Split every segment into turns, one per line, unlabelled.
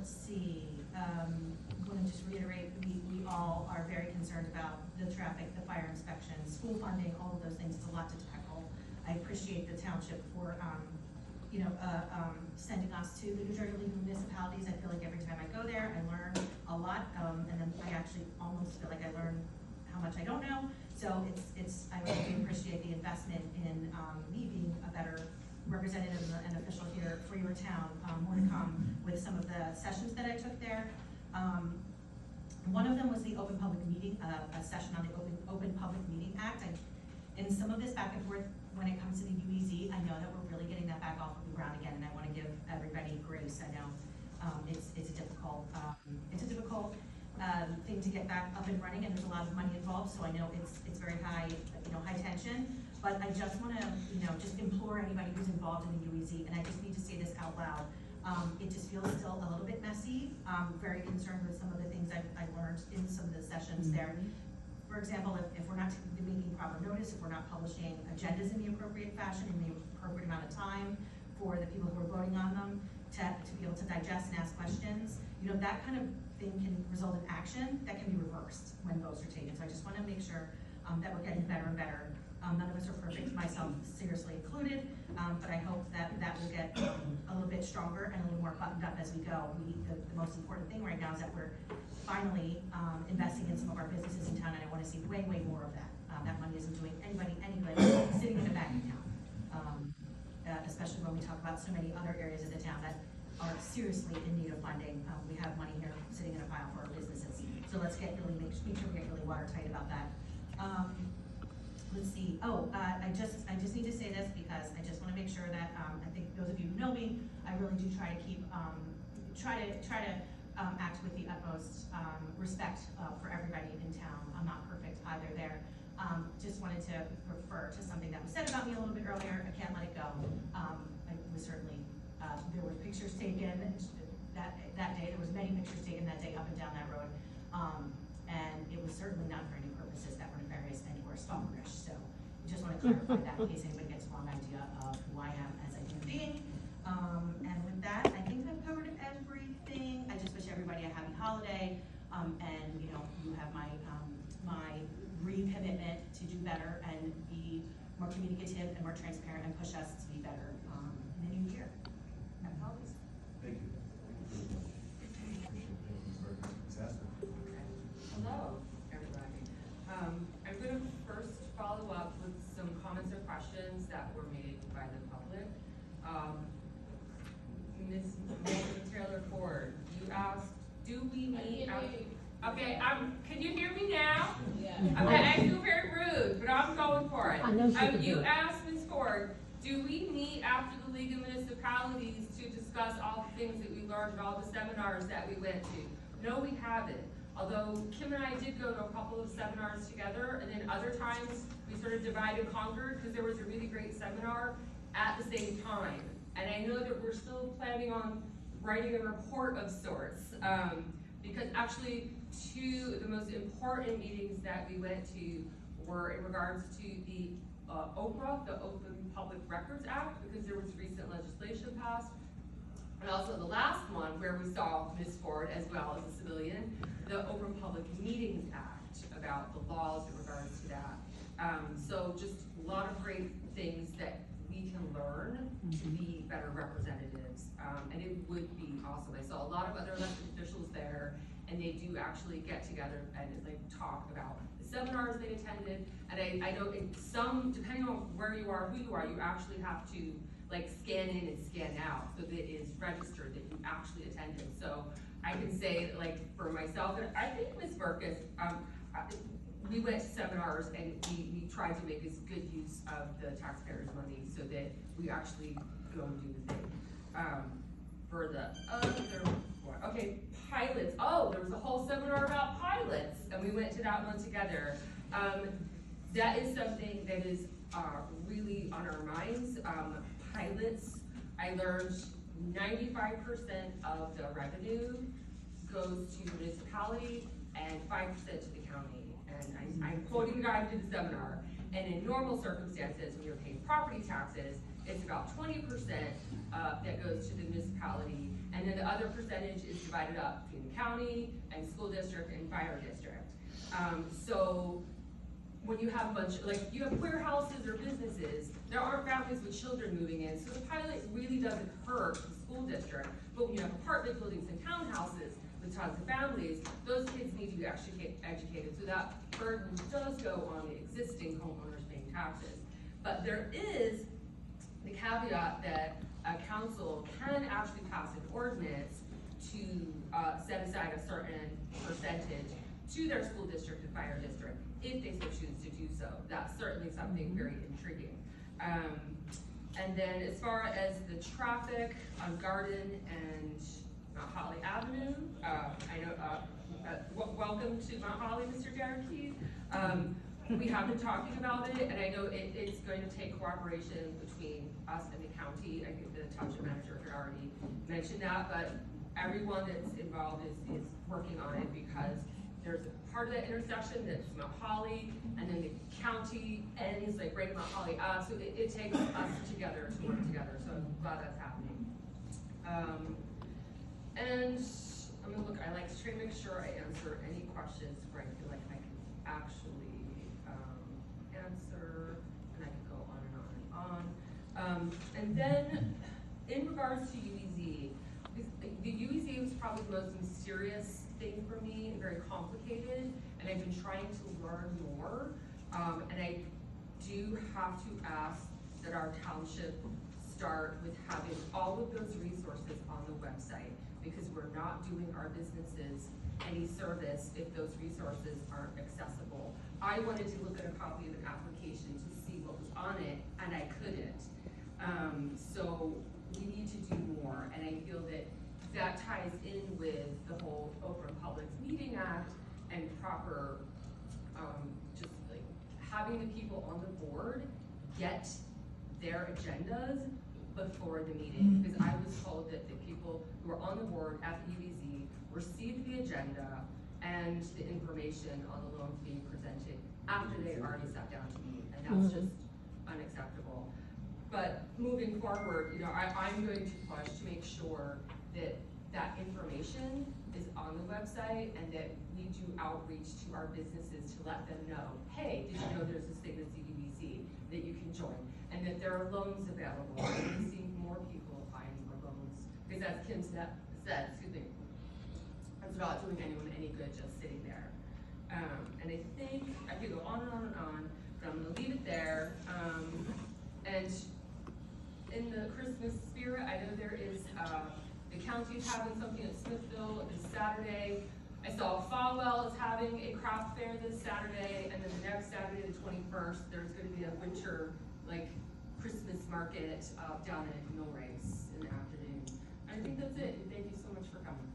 let's see, I'm going to just reiterate, we all are very concerned about the traffic, the fire inspections, school funding, all of those things. It's a lot to tackle. I appreciate the township for, sending us to the New Jersey League of Municipalities. I feel like every time I go there, I learn a lot, and then I actually almost feel like I learn how much I don't know. So I really appreciate the investment in me being a better representative and official here for your town. More to come with some of the sessions that I took there. One of them was the Open Public Meeting, a session on the Open Public Meeting Act. In some of this back and forth, when it comes to the UEZ, I know that we're really getting that back off of the ground again, and I want to give everybody grace. I know it's a difficult thing to get back up and running, and there's a lot of money involved. So I know it's very high, high tension. But I just want to, just implore anybody who's involved in the UEZ, and I just need to say this out loud. It just feels still a little bit messy. I'm very concerned with some of the things I've learned in some of the sessions there. For example, if we're not making proper notice, if we're not publishing agendas in the appropriate fashion, in the appropriate amount of time for the people who are voting on them to be able to digest and ask questions, that kind of thing can result in action that can be reversed when votes are taken. So I just want to make sure that we're getting better and better. None of us are perfect, myself seriously included, but I hope that will get a little bit stronger and a little more buttoned up as we go. The most important thing right now is that we're finally investing in some of our businesses in town, and I want to see way, way more of that. That money isn't doing anybody any good sitting in a bank account, especially when we talk about so many other areas of the town that are seriously in need of funding. We have money here sitting in a pile for our businesses, so let's make sure we get really watertight about that. Let's see. Oh, I just need to say this because I just want to make sure that I think those of you who know me, I really do try to keep act with the utmost respect for everybody in town. I'm not perfect either there. Just wanted to refer to something that was said about me a little bit earlier. I can't let it go. I was certainly there were pictures taken that day. There was many pictures taken that day up and down that road, and it was certainly not for any purposes that were nefarious and or stalkerish. So just want to clarify that in case anybody gets the wrong idea of who I am as a human being. And with that, I think I've covered everything. I just wish everybody a happy holiday, and you have my recommitment to do better and be more communicative and more transparent and push us to be better in the new year. Happy holidays.
Thank you.
Hello, everybody. I'm going to first follow up with some comments or questions that were made by the public. Ms. Taylor Ford, you asked, do we meet after? Okay, can you hear me now?
Yeah.
Okay, I feel very rude, but I'm going for it.
I know she can
you
do it.
asked Ms. Ford, do we meet after the League of Municipalities to discuss all the things that we learned and all the seminars that we went to? No, we haven't. Although Kim and I did go to a couple of seminars together, and then other times we sort of divide and conquered because there was a really great seminar at the same time. And I know that we're still planning on writing a report of sorts, because actually two of the most important meetings that we went to were in regards to the OPRA, the Open Public Records Act, because there was recent legislation passed, and also the last one where we saw Ms. Ford as well as a civilian, the Open Public Meetings Act, about the laws in regards to that. So just a lot of great things that we can learn to be better representatives, and it would be awesome. I saw a lot of other elected officials there, and they do actually get together and like talk about the seminars they attended. And I know in some, depending on where you are, who you are, you actually have to like scan in and scan out so that it is registered that you actually attended. So I can say like for myself, and I think Ms. Burkus, we went to seminars and we tried to make as good use of the taxpayers' money so that we actually go and do the thing. For the other one, okay, pilots. Oh, there was a whole seminar about pilots, and we went to that one together. That is something that is really on our minds. Pilots, I learned 95% of the revenue goes to the municipality and 5% to the county. And I'm quoting the guy who did the seminar. And in normal circumstances, when you're paying property taxes, it's about 20% that goes to the municipality, and then the other percentage is divided up between the county and school district and fire district. So when you have a bunch, like you have warehouses or businesses, there aren't families with children moving in, so the pilot really doesn't hurt the school district. But when you have apartment buildings and townhouses with tons of families, those kids need to be actually educated, so that burden does go on the existing homeowners paying taxes. But there is the caveat that a council can actually pass an ordinance to set aside a certain percentage to their school district and fire district, if they so choose to do so. That's certainly something very intriguing. And then as far as the traffic on Garden and Mount Holly Avenue, I know, welcome to Mount Holly, Mr. Derek Keys. We have been talking about it, and I know it's going to take cooperation between us and the county. I think the township manager had already mentioned that, but everyone that's involved is working on it, because there's a part of that intersection that's Mount Holly, and then the county ends like right at Mount Holly Ave, so it takes us together to work together, so I'm glad that's happening. And I'm gonna look, I like to try to make sure I answer any questions where I feel like I can actually answer, and I can go on and on and on. And then in regards to UEZ, the UEZ was probably the most mysterious thing for me and very complicated, and I've been trying to learn more. And I do have to ask that our township start with having all of those resources on the website, because we're not doing our businesses any service if those resources aren't accessible. I wanted to look at a copy of an application to see what was on it, and I couldn't. So we need to do more, and I feel that that ties in with the whole Open Public Meeting Act and proper, just like having the people on the board get their agendas before the meeting. Because I was told that the people who were on the board at the UBZ received the agenda and the information on the loans being presented after they already sat down to meet, and that's just unacceptable. But moving forward, you know, I'm going to push to make sure that that information is on the website, and that we do outreach to our businesses to let them know, hey, did you know there's this thing that's the UBC that you can join, and that there are loans available, and we see more people applying for loans. Because as Kim said, excuse me, it's not doing anyone any good just sitting there. And I think I could go on and on and on, but I'm gonna leave it there. And in the Christmas spirit, I know there is, the county's having something at Smithville this Saturday. I saw Falwell is having a craft fair this Saturday, and then the next Saturday, the 21st, there's gonna be a winter, like, Christmas market down at Millrace in the afternoon. And I think that's it, and thank you so much for coming.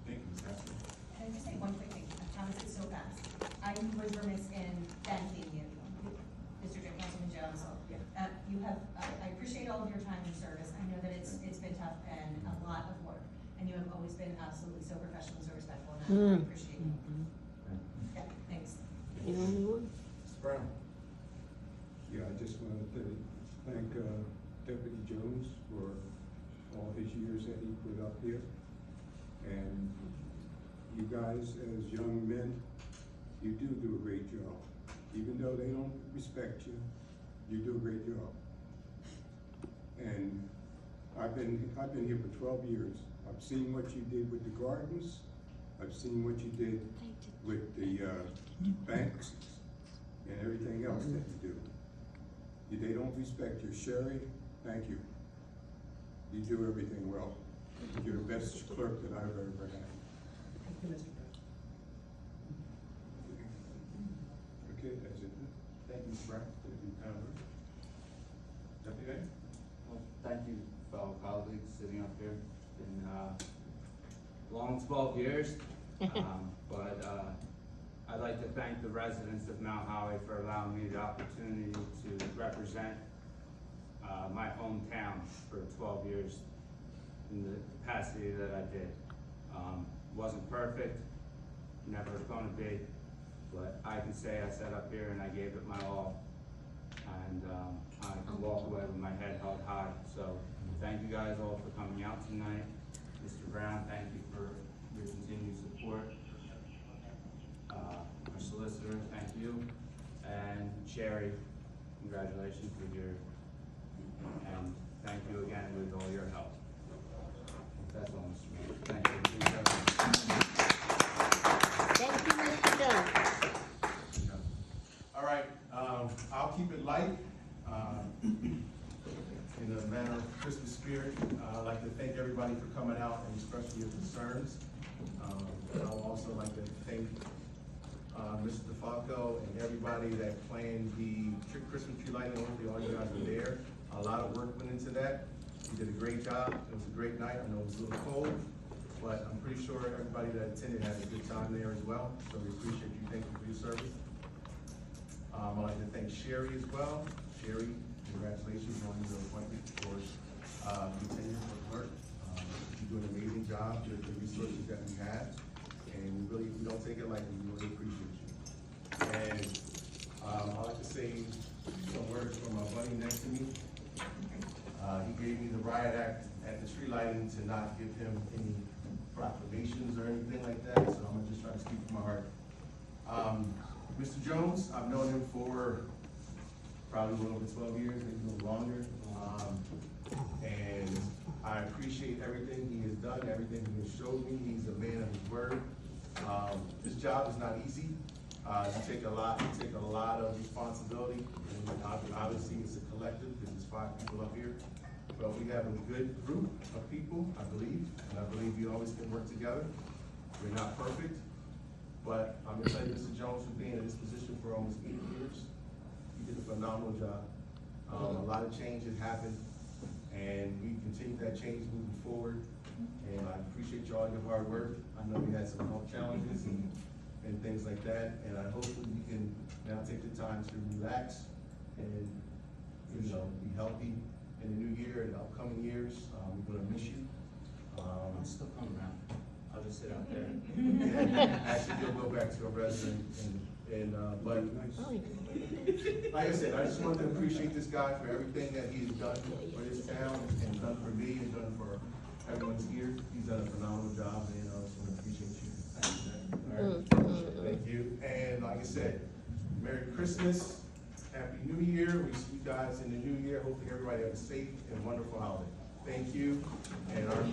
Thank you, Ms. Haskell.
Can I just say one quick thing? I promise it's so fast. I was remiss in thanking you, Mr. Councilman Jones. You have, I appreciate all of your time and service. I know that it's been tough and a lot of work, and you have always been absolutely so professional, so respectful, and I appreciate you. Yeah, thanks.
You the only one?
Mr. Brown.
Yeah, I just wanted to thank Deputy Jones for all his years that he put up here. And you guys, as young men, you do a great job. Even though they don't respect you, you do a great job. And I've been here for 12 years. I've seen what you did with the gardens. I've seen what you did with the banks and everything else that you do. They don't respect your Sherry. Thank you. You do everything well. You're the best clerk that I've ever had.
Thank you, Mr. President.
Okay, that's it.
Thank you, Mr. Brown, for the kind words. Deputy Mayor.
Well, thank you, fellow colleagues sitting up here. Been long 12 years, but I'd like to thank the residents of Mount Holly for allowing me the opportunity to represent my hometown for 12 years in the capacity that I did. Wasn't perfect, never going to be, but I can say I sat up here and I gave it my all, and I can walk away with my head held high. So thank you guys all for coming out tonight. Mr. Brown, thank you for your continued support. Our solicitor, thank you. And Sherry, congratulations with your, and thank you again with all your help. That's all, Mr. Mayor. Thank you.
Thank you, Mr. Jones.
All right, I'll keep it light, in a manner of Christmas spirit. I'd like to thank everybody for coming out and expressing your concerns. I would also like to thank, Mr. DeFalco and everybody that planned the Christmas tree lighting. Hopefully all you guys were there. A lot of work went into that. You did a great job. It was a great night. I know it was a little cold, but I'm pretty sure everybody that attended had a good time there as well. So we appreciate you. Thank you for your service. I'd like to thank Sherry as well. Sherry, congratulations on your appointment for tenure for clerk. You do an amazing job with the resources that we have, and we don't take it lightly. We really appreciate you. And I'd like to say some words from my buddy next to me. He gave me the riot act at the tree lighting to not give him any proclamations or anything like that, so I'm gonna just try to speak from my heart. Mr. Jones, I've known him for probably a little over 12 years, maybe a little longer. And I appreciate everything he has done, everything he has showed me. He's a man of his word. This job is not easy. You take a lot of responsibility, and obviously it's a collective, because there's 5 people up here. But we have a good group of people, I believe, and I believe we always can work together. We're not perfect, but I'm gonna tell you, Mr. Jones, for being in this position for almost 8 years, you did a phenomenal job. A lot of change has happened, and we continue that change moving forward. And I appreciate all your hard work. I know we had some health challenges and things like that, and I hopefully you can now take the time to relax and, you know, be healthy in the new year and upcoming years. We're gonna miss you.
I'm still coming around. I'll just sit out there.
Actually, you'll go back to a resident but like I said, I just wanted to appreciate this guy for everything that he's done for this town and done for me and done for everyone's here. He's done a phenomenal job, and I just want to appreciate you. All right. Thank you. And like I said, Merry Christmas, Happy New Year. We see you guys in the new year. Hopefully everybody have a safe and wonderful holiday. Thank you. And our